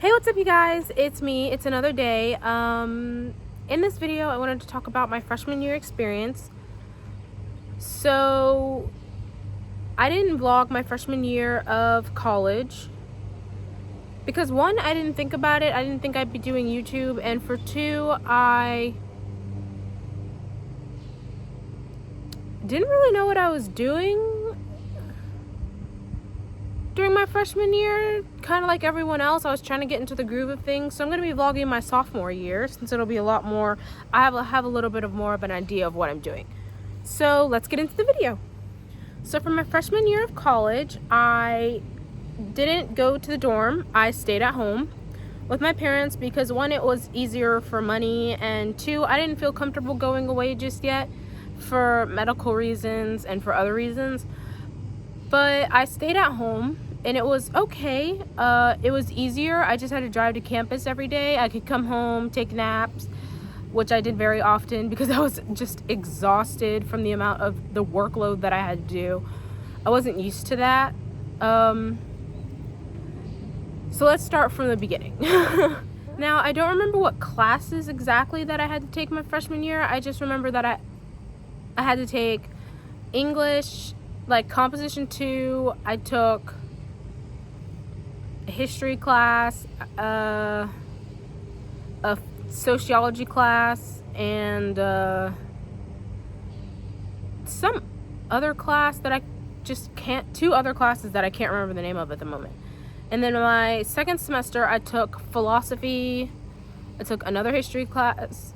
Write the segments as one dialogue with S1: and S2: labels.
S1: Hey, what's up you guys? It's me. It's another day. In this video I wanted to talk about my freshman year experience. So I didn't vlog my freshman year of college because one, I didn't think about it. I didn't think I'd be doing YouTube, and for two, I didn't really know what I was doing during my freshman year. Kind of like everyone else, I was trying to get into the groove of things. So I'm going to be vlogging my sophomore year, since it'll be a lot more, I have a little bit of more of an idea of what I'm doing. So let's get into the video. So for my freshman year of college, I didn't go to the dorm. I stayed at home with my parents because one, it was easier for money, and two, I didn't feel comfortable going away just yet for medical reasons and for other reasons. But I stayed at home and it was okay. It was easier. I just had to drive to campus every day. I could come home, take naps, which I did very often because I was just exhausted from the amount of the workload that I had to do. I wasn't used to that. So let's start from the beginning. Now, I don't remember what classes exactly that I had to take my freshman year. I just remember that I had to take English, like Composition 2. I took a history class, a sociology class, and some other class that I just can't, two other classes that I can't remember the name of at the moment. And then my second semester, I took philosophy. I took another history class.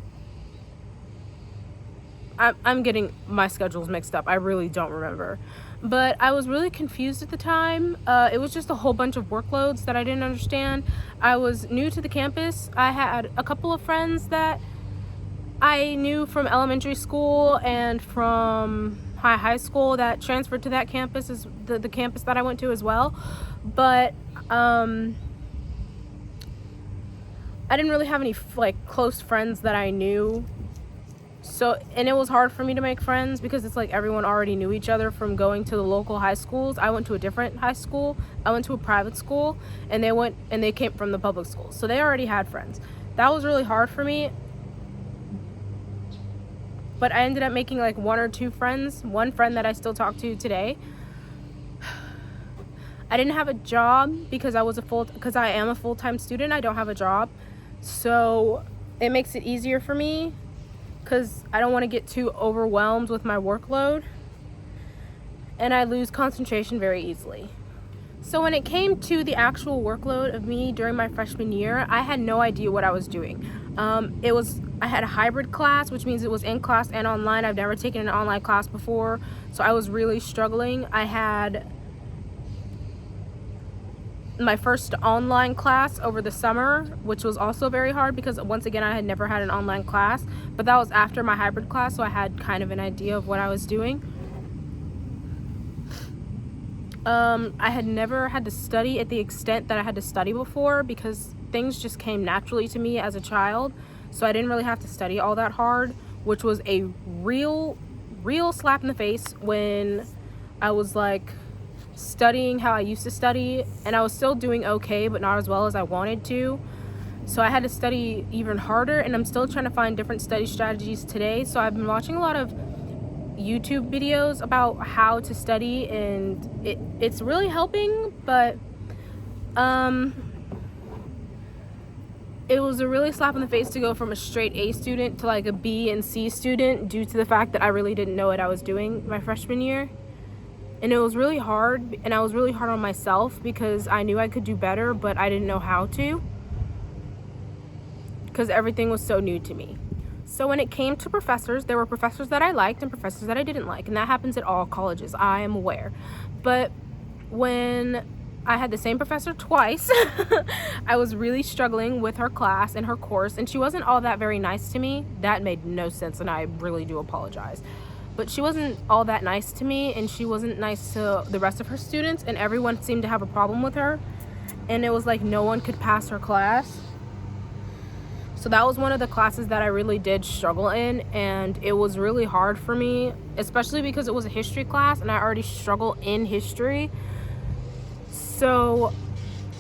S1: I'm getting my schedules mixed up. I really don't remember. But I was really confused at the time. It was just a whole bunch of workloads that I didn't understand. I was new to the campus. I had a couple of friends that I knew from elementary school and from high school that transferred to that campus, is the campus that I went to as well. But I didn't really have any close friends that I knew. So, and it was hard for me to make friends because it's like everyone already knew each other from going to the local high schools. I went to a different high school. I went to a private school, and they came from the public school. So they already had friends. That was really hard for me. But I ended up making like one or two friends. One friend that I still talk to today. I didn't have a job because I am a full-time student. I don't have a job. So it makes it easier for me because I don't want to get too overwhelmed with my workload, and I lose concentration very easily. So when it came to the actual workload of me during my freshman year, I had no idea what I was doing. I had a hybrid class, which means it was in class and online. I've never taken an online class before, so I was really struggling. I had my first online class over the summer, which was also very hard because once again, I had never had an online class, but that was after my hybrid class, so I had kind of an idea of what I was doing. I had never had to study at the extent that I had to study before because things just came naturally to me as a child, so I didn't really have to study all that hard, which was a real slap in the face when I was like studying how I used to study, and I was still doing okay, but not as well as I wanted to. So I had to study even harder, and I'm still trying to find different study strategies today. So I've been watching a lot of YouTube videos about how to study, and it's really helping, but it was a really slap in the face to go from a straight A student to like a B and C student due to the fact that I really didn't know what I was doing my freshman year. And it was really hard, and I was really hard on myself because I knew I could do better, but I didn't know how to because everything was so new to me. So when it came to professors, there were professors that I liked and professors that I didn't like, and that happens at all colleges, I am aware. But when I had the same professor twice, I was really struggling with her class and her course, and she wasn't all that very nice to me. That made no sense, and I really do apologize. But she wasn't all that nice to me, and she wasn't nice to the rest of her students, and everyone seemed to have a problem with her, and it was like no one could pass her class. So that was one of the classes that I really did struggle in, and it was really hard for me, especially because it was a history class and I already struggle in history. So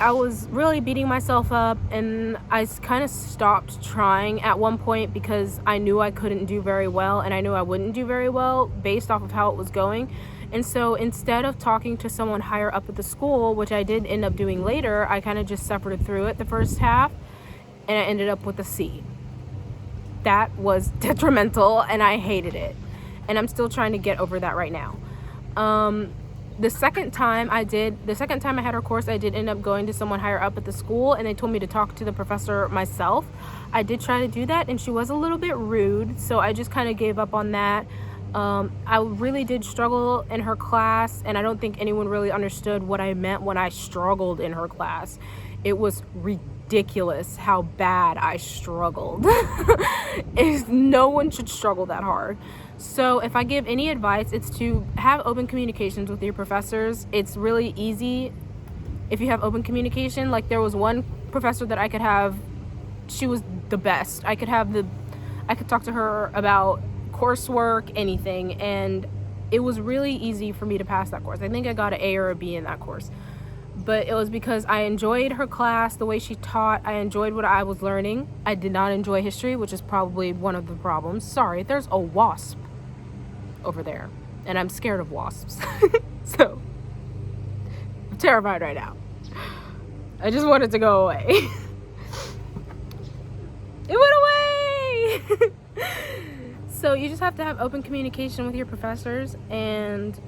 S1: I was really beating myself up, and I kind of stopped trying at one point because I knew I couldn't do very well, and I knew I wouldn't do very well based off of how it was going. And so instead of talking to someone higher up at the school, which I did end up doing later, I kind of just suffered through it the first half, and I ended up with a C. That was detrimental, and I hated it. And I'm still trying to get over that right now. The second time I had our course, I did end up going to someone higher up at the school, and they told me to talk to the professor myself. I did try to do that, and she was a little bit rude, so I just kind of gave up on that. I really did struggle in her class, and I don't think anyone really understood what I meant when I struggled in her class. It was ridiculous how bad I struggled. No one should struggle that hard. So if I give any advice, it's to have open communications with your professors. It's really easy if you have open communication. Like, there was one professor that I could have, she was the best. I could talk to her about coursework, anything, and it was really easy for me to pass that course. I think I got an A or a B in that course. But it was because I enjoyed her class, the way she taught. I enjoyed what I was learning. I did not enjoy history, which is probably one of the problems. Sorry, there's a wasp over there, and I'm scared of wasps. So I'm terrified right now. I just want it to go away. It went away. So you just have to have open communication with your professors, and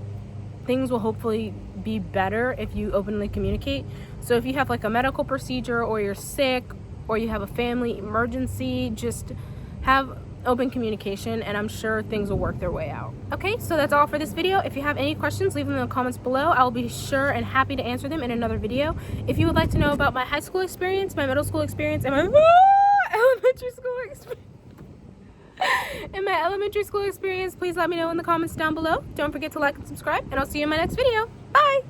S1: things will hopefully be better if you openly communicate. So if you have like a medical procedure, or you're sick, or you have a family emergency, just have open communication, and I'm sure things will work their way out. Okay, so that's all for this video. If you have any questions, leave them in the comments below. I'll be sure and happy to answer them in another video. If you would like to know about my high school experience, my middle school experience, and my elementary school experience, please let me know in the comments down below. Don't forget to like and subscribe, and I'll see you in my next video. Bye!